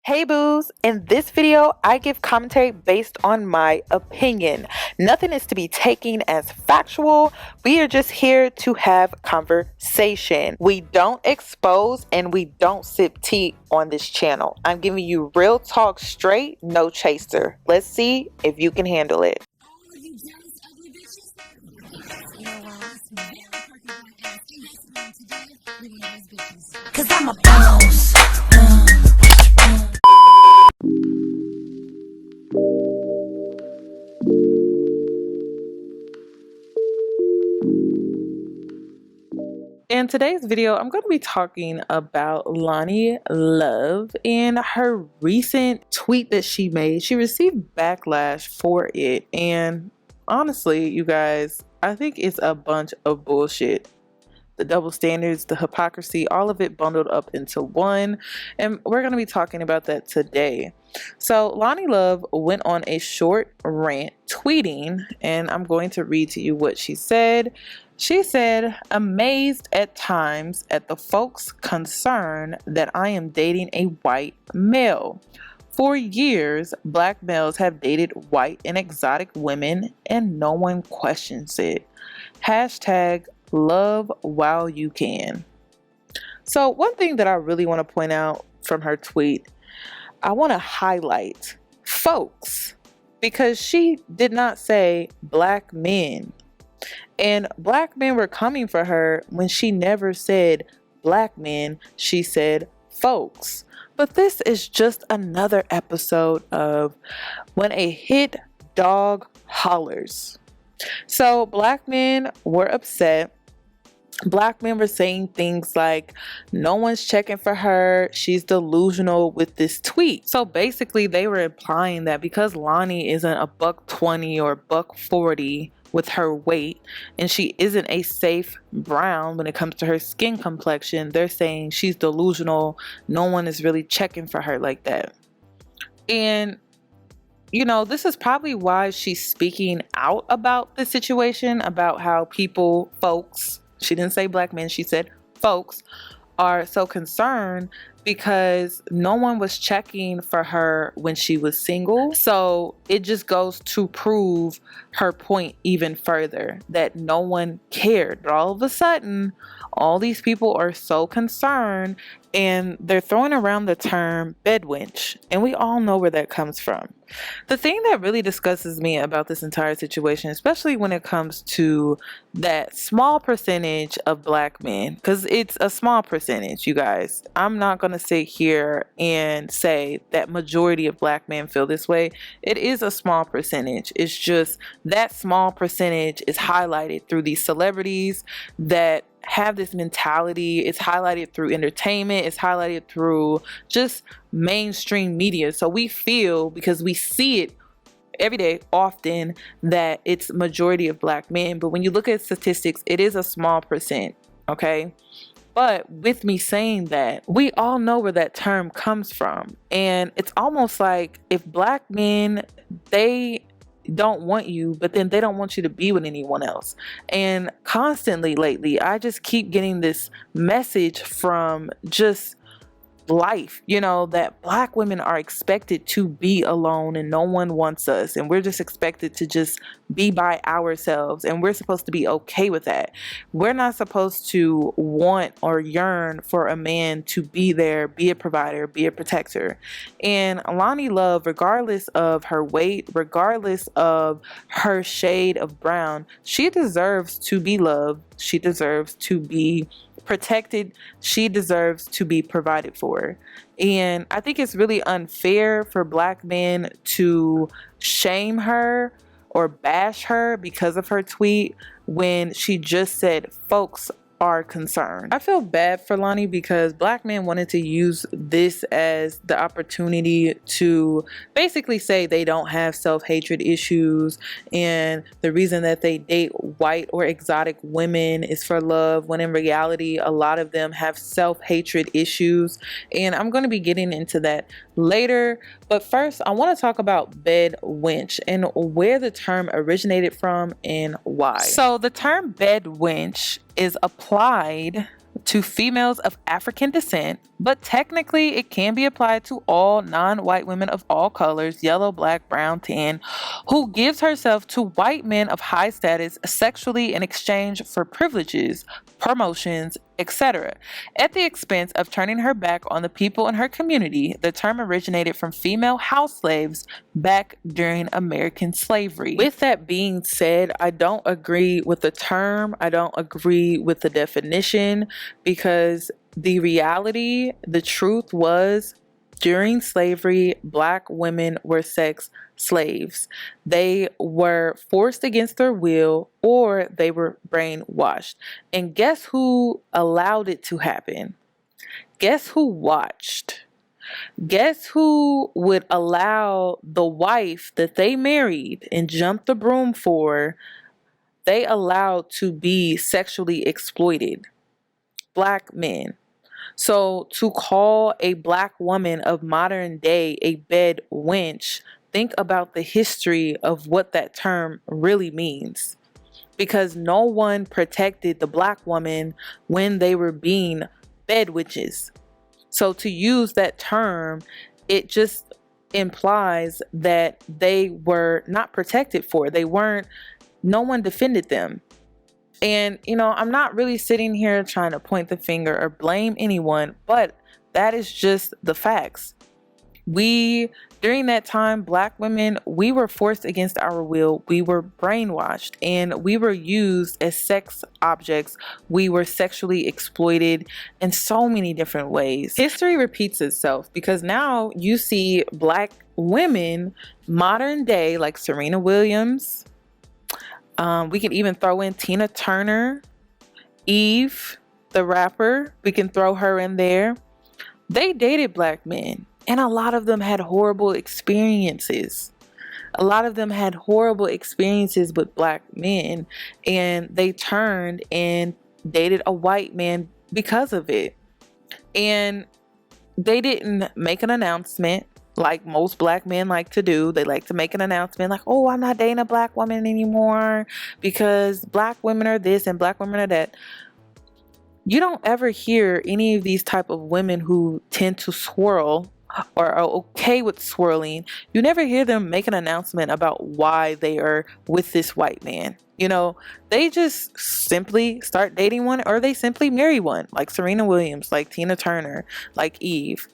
Hey boos, in this video I give commentary based on my opinion. Nothing is to be taken as factual. We are just here to have conversation. We don't expose and we don't sip tea on this channel. I'm giving you real talk straight, no chaser. Let's see if you can handle it. Cause I'm a boss. In today's video, I'm going to be talking about Loni Love and her recent tweet that she made. She received backlash for it. And honestly, you guys, I think it's a bunch of bullshit. The double standards, the hypocrisy, all of it bundled up into one. And we're going to be talking about that today. So Loni Love went on a short rant tweeting, and I'm going to read to you what she said. She said, "Amazed at times at the folks' concern that I am dating a white male. For years, black males have dated white and exotic women and no one questions it. Hashtag love while you can." So one thing that I really want to point out from her tweet, I want to highlight folks, because she did not say black men. And black men were coming for her when she never said black men, she said folks. But this is just another episode of when a hit dog hollers. So black men were upset. Black men were saying things like, no one's checking for her, she's delusional with this tweet. So basically they were implying that because Loni isn't a $120 or $140 with her weight, and she isn't a safe brown when it comes to her skin complexion, they're saying she's delusional, no one is really checking for her like that. And you know, this is probably why she's speaking out about the situation, about how people, folks, she didn't say black men, she said folks, are so concerned because no one was checking for her when she was single. So it just goes to prove her point even further, that no one cared. But all of a sudden, all these people are so concerned, and they're throwing around the term bed wench, and we all know where that comes from. The thing that really disgusts me about this entire situation, especially when it comes to that small percentage of black men, because it's a small percentage, you guys. I'm not going to sit here and say that majority of black men feel this way. It is a small percentage. It's just that small percentage is highlighted through these celebrities that have this mentality. It's highlighted through entertainment. It's highlighted through just mainstream media. So we feel, because we see it every day often, that it's majority of black men. But when you look at statistics, it is a small percent. Okay. But with me saying that, we all know where that term comes from. And it's almost like if black men, they don't want you, but then they don't want you to be with anyone else. And constantly lately, I just keep getting this message from just life, you know, that black women are expected to be alone and no one wants us, and we're just expected to just be by ourselves, and we're supposed to be okay with that. We're not supposed to want or yearn for a man to be there, be a provider, be a protector. And Loni Love, regardless of her weight, regardless of her shade of brown, she deserves to be loved. She deserves to be protected. She deserves to be provided for. And I think it's really unfair for black men to shame her or bash her because of her tweet when she just said folks are concerned. I feel bad for Loni because black men wanted to use this as the opportunity to basically say they don't have self-hatred issues, and the reason that they date white or exotic women is for love, when in reality a lot of them have self-hatred issues. And I'm going to be getting into that later, but first I want to talk about bed wench and where the term originated from and why. So the term bed wench is applied to females of African descent, but technically it can be applied to all non-white women of all colors, yellow, black, brown, tan, who gives herself to white men of high status sexually in exchange for privileges, promotions, etc., at the expense of turning her back on the people in her community. The term originated from female house slaves back during American slavery. With that being said, I don't agree with the term. I don't agree with the definition, because the reality, the truth was, during slavery, black women were sex slaves. They were forced against their will, or they were brainwashed. And guess who allowed it to happen? Guess who watched? Guess who would allow the wife that they married and jumped the broom for, they allowed to be sexually exploited? Black men. So to call a black woman of modern day a bed wench, think about the history of what that term really means. Because no one protected the black woman when they were being bed witches. So to use that term, it just implies that they were not protected for. No one defended them. And, I'm not really sitting here trying to point the finger or blame anyone, but that is just the facts. During that time, black women, we were forced against our will. We were brainwashed, and we were used as sex objects. We were sexually exploited in so many different ways. History repeats itself, because now you see black women, modern day, like Serena Williams. We can even throw in Tina Turner, Eve, the rapper. We can throw her in there. They dated black men, and a lot of them had horrible experiences. A lot of them had horrible experiences with black men, and they turned and dated a white man because of it. And they didn't make an announcement like most black men like to do. They like to make an announcement like, oh, I'm not dating a black woman anymore because black women are this and black women are that. You don't ever hear any of these type of women who tend to swirl or are okay with swirling. You never hear them make an announcement about why they are with this white man. They just simply start dating one, or they simply marry one, like Serena Williams, like Tina Turner, like Eve.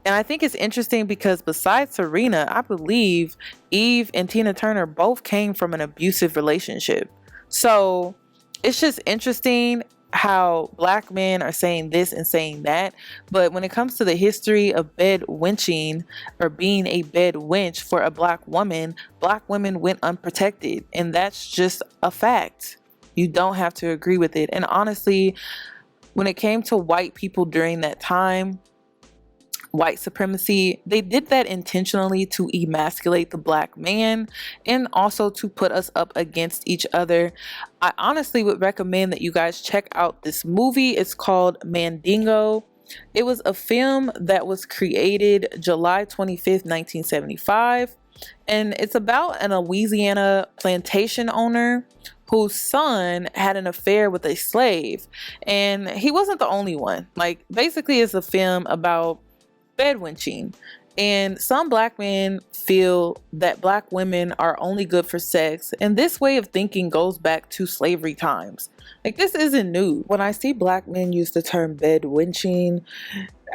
And I think it's interesting because besides Serena, I believe Eve and Tina Turner both came from an abusive relationship. So it's just interesting how black men are saying this and saying that. But when it comes to the history of bed wenching, or being a bed wench for a black woman, black women went unprotected. And that's just a fact. You don't have to agree with it. And honestly, when it came to white people during that time, white supremacy, they did that intentionally to emasculate the black man and also to put us up against each other. I honestly would recommend that you guys check out this movie. It's called Mandingo. It was a film that was created July 25th, 1975. And it's about a Louisiana plantation owner whose son had an affair with a slave. And he wasn't the only one. Like, basically it's a film about bed wenching. And some black men feel that black women are only good for sex. And this way of thinking goes back to slavery times. Like, this isn't new. When I see black men use the term bed wenching,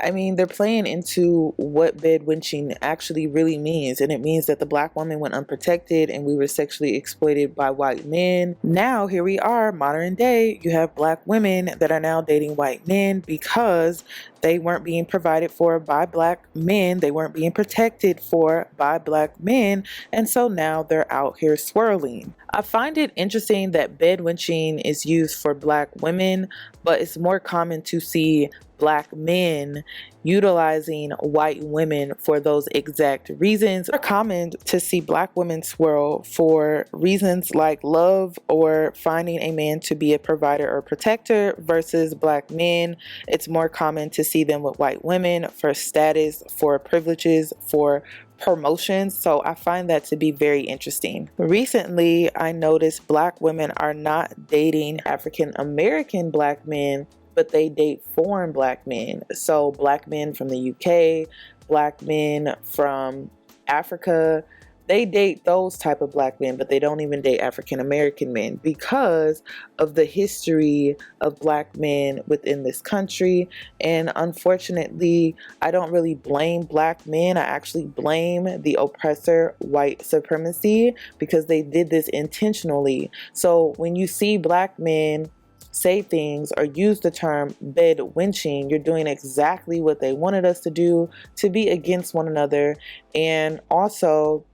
I mean, they're playing into what bed wenching actually really means. And it means that the black woman went unprotected and we were sexually exploited by white men. Now, here we are, modern day, you have black women that are now dating white men because they weren't being provided for by black men. They weren't being protected for by black men. And so now they're out here swirling. I find it interesting that bed wenching is used for black women, but it's more common to see black men utilizing white women for those exact reasons. It's common to see black women swirl for reasons like love or finding a man to be a provider or protector, versus black men. It's more common to see them with white women for status, for privileges, for promotions. So I find that to be very interesting. Recently, I noticed black women are not dating African American black men but they date foreign black men. So black men from the UK, black men from Africa, they date those type of black men, but they don't even date African American men because of the history of black men within this country. And unfortunately, I don't really blame black men. I actually blame the oppressor, white supremacy, because they did this intentionally. So when you see black men say things or use the term bed wenching, you're doing exactly what they wanted us to do, to be against one another. And also,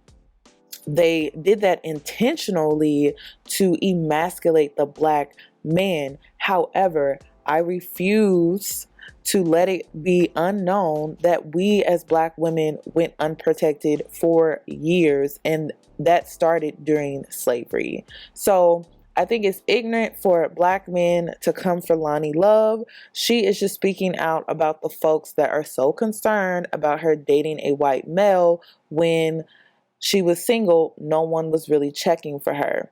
they did that intentionally to emasculate the black man. However, I refuse to let it be unknown that we as black women went unprotected for years, and that started during slavery. So I think it's ignorant for black men to come for Loni Love. She is just speaking out about the folks that are so concerned about her dating a white male. When she was single, no one was really checking for her.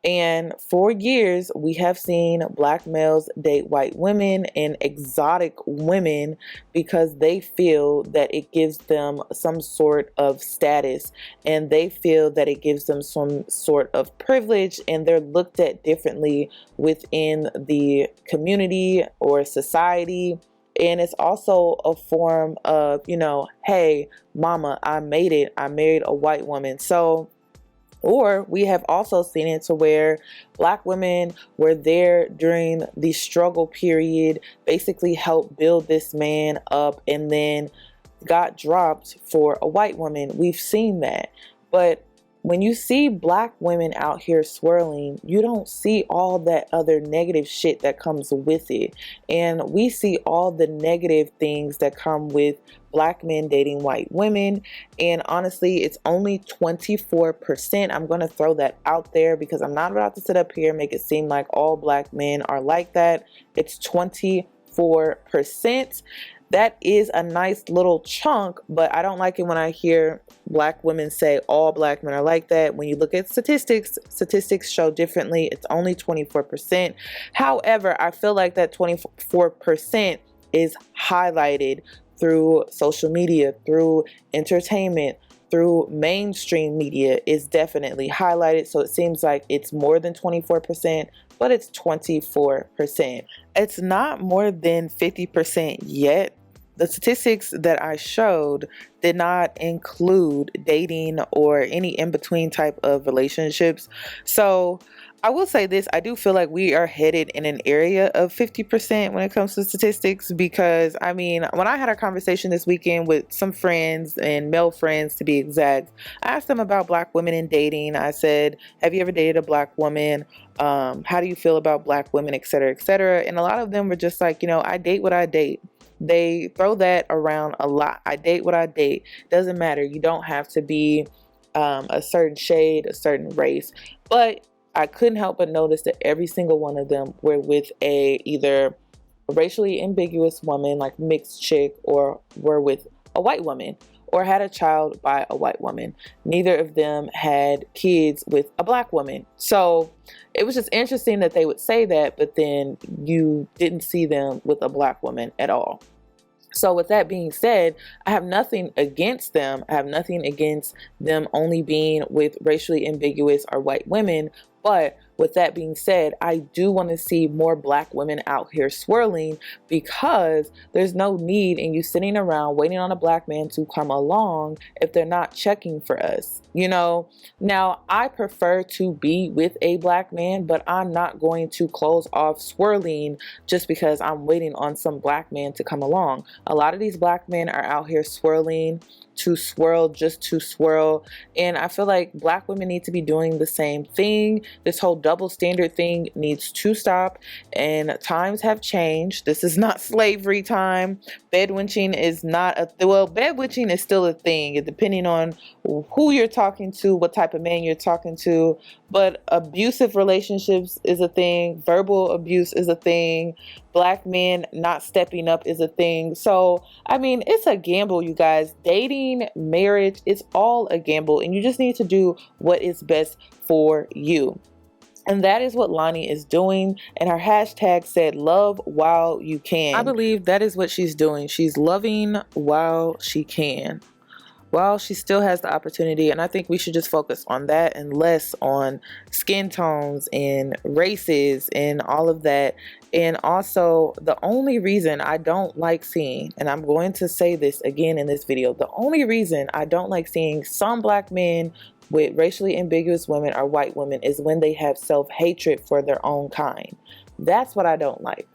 And for years, we have seen black males date white women and exotic women because they feel that it gives them some sort of status, and they feel that it gives them some sort of privilege, and they're looked at differently within the community or society. And it's also a form of, hey, mama, I made it. I married a white woman. So, or we have also seen it to where black women were there during the struggle period, basically helped build this man up, and then got dropped for a white woman. We've seen that. But when you see black women out here swirling, you don't see all that other negative shit that comes with it. And we see all the negative things that come with black men dating white women. And honestly, it's only 24%. I'm going to throw that out there because I'm not about to sit up here and make it seem like all black men are like that. It's 24%. That is a nice little chunk, but I don't like it when I hear black women say all black men are like that. When you look at statistics show differently. It's only 24%. However, I feel like that 24% is highlighted through social media, through entertainment, through mainstream media is definitely highlighted. So it seems like it's more than 24%, but it's 24%. It's not more than 50% yet. The statistics that I showed did not include dating or any in-between type of relationships. So I will say this, I do feel like we are headed in an area of 50% when it comes to statistics, because I mean, when I had a conversation this weekend with some friends, and male friends to be exact, I asked them about black women and dating. I said, have you ever dated a black woman? How do you feel about black women, etc., etc.? And a lot of them were just like, I date what I date. They throw that around a lot. I date what I date. Doesn't matter. You don't have to be a certain shade, a certain race. But I couldn't help but notice that every single one of them were with either a racially ambiguous woman, like mixed chick, or were with a white woman, or had a child by a white woman. Neither of them had kids with a black woman. So it was just interesting that they would say that, but then you didn't see them with a black woman at all. So with that being said, I have nothing against them. I have nothing against them only being with racially ambiguous or white women. But with that being said, I do want to see more black women out here swirling, because there's no need in you sitting around waiting on a black man to come along if they're not checking for us. Now I prefer to be with a black man, but I'm not going to close off swirling just because I'm waiting on some black man to come along. A lot of these black men are out here swirling to swirl just to swirl, and I feel like black women need to be doing the same thing. This whole double standard thing needs to stop, and times have changed. This is not slavery time. Bedwenching is not bedwenching is still a thing, depending on who you're talking to, what type of man you're talking to, but abusive relationships is a thing. Verbal abuse is a thing. Black men not stepping up is a thing. So, I mean, it's a gamble, you guys. Dating, marriage, it's all a gamble, and you just need to do what is best for you. And that is what Loni is doing. And her hashtag said, love while you can. I believe that is what she's doing. She's loving while she can, while she still has the opportunity. And I think we should just focus on that and less on skin tones and races and all of that. And also, the only reason I don't like seeing, and I'm going to say this again in this video, the only reason I don't like seeing some black men with racially ambiguous women or white women is when they have self-hatred for their own kind. That's what I don't like.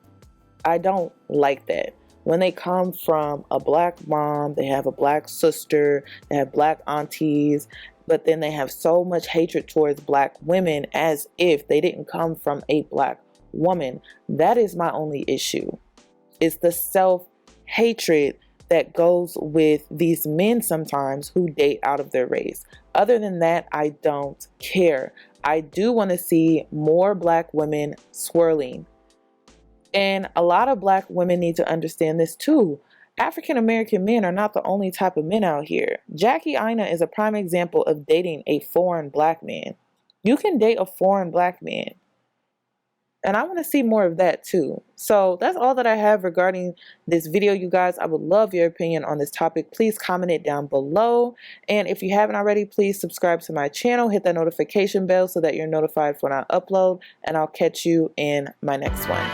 I don't like that. When they come from a black mom, they have a black sister, they have black aunties, but then they have so much hatred towards black women as if they didn't come from a black woman. That is my only issue. It's the self-hatred that goes with these men sometimes who date out of their race. Other than that, I don't care. I do want to see more black women swirling. And a lot of black women need to understand this too. African American men are not the only type of men out here. Jackie Aina is a prime example of dating a foreign black man. You can date a foreign black man. And I want to see more of that too. So that's all that I have regarding this video, you guys. I would love your opinion on this topic. Please comment it down below. And if you haven't already, please subscribe to my channel. Hit that notification bell so that you're notified when I upload. And I'll catch you in my next one.